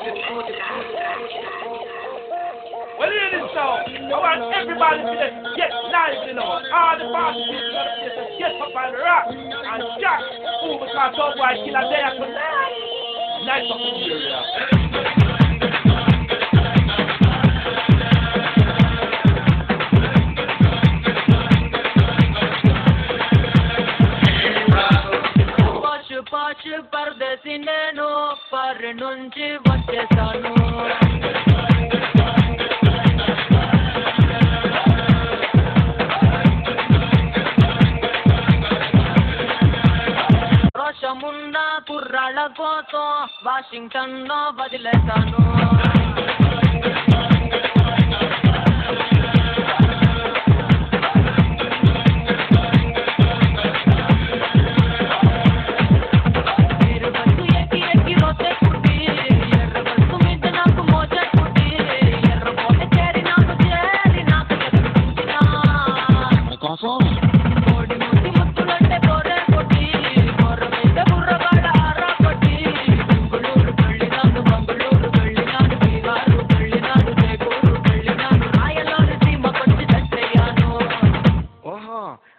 Well, hear this song. I want everybody to get lively now. All the parties to get up and rock and jack. Ooh, because some boy kill a day after night. Nice up in the area. పాచు పరదేశి నేను పరి నుంచి వచ్చేసాను రోషమున్న కుర్రాళ్ళ కోసం Washington లో వదిలేశాను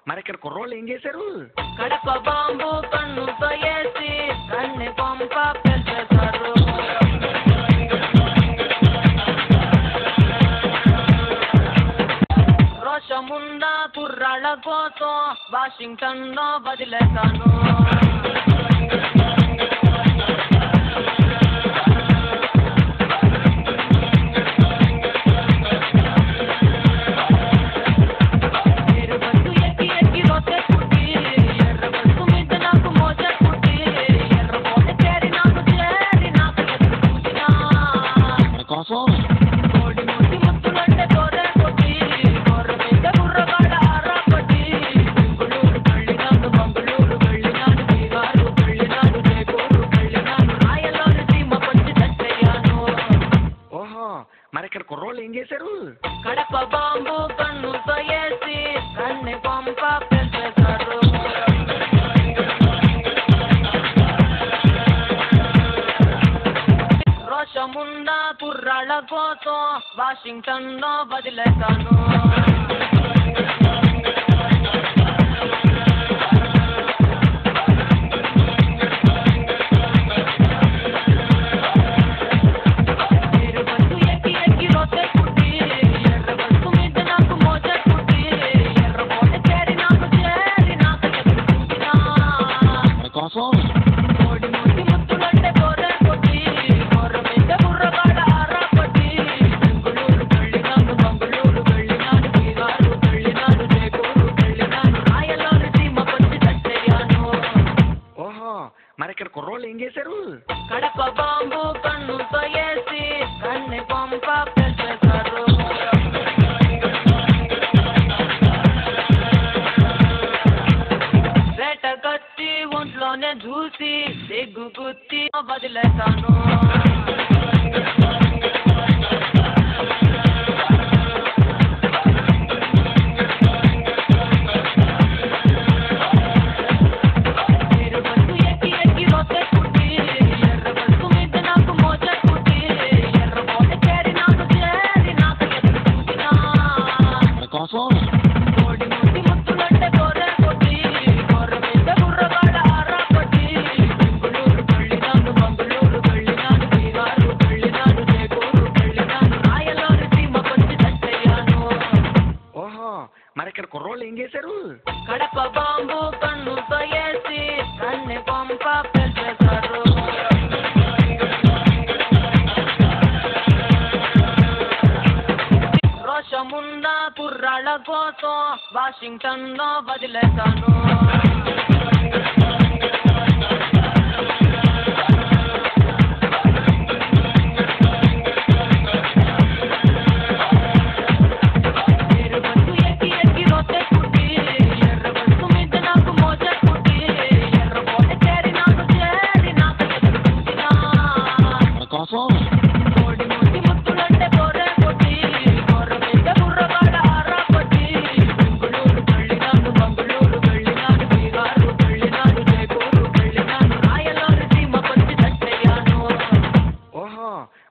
మరి ఇక్కడ కుర్రోళ్ళు ఏం చేశారు కడప బాంబు కన్నుతో వేసి కన్నె పంప పెంచేశారు రోషమున్న కుర్రాళ్ళ కోసం వాషింగ్టన్ లో వదిలేశాను మరి ఇక్కడ కుర్రోళ్ళు ఏం చేశారు కడప బాంబు కన్నుతో వేసి కన్నె పంప పెంచేశారు రోషమున్న కుర్రాళ్ళ కోసం వాషింగ్టన్ లో వదిలేశాను మరి ఇక్కడ కుర్రోళ్ళు ఏం చేశారు కడప బాంబు కన్నుతో వేసి కన్నె పంప పెంచేశారు వేట కత్తి ఒంట్లోనే చూసి దిగ్గు గుత్తి వదిలేశాను మరి ఇక్కడ కుర్రోళ్ళు ఏం చేశారు కడప బాంబు కన్నుతో వేసి కన్నె పంప పెంచేశారు రోషమున్న కుర్రాళ్ళ కోసం వాషింగ్టన్ లో వదిలేశాను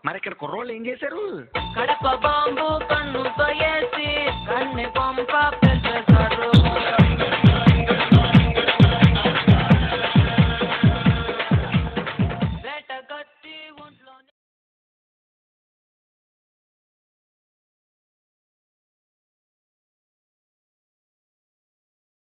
మరి ఇక్కడ కుర్రోళ్ళు ఏం చేశారు? కడప బాంబు కన్ను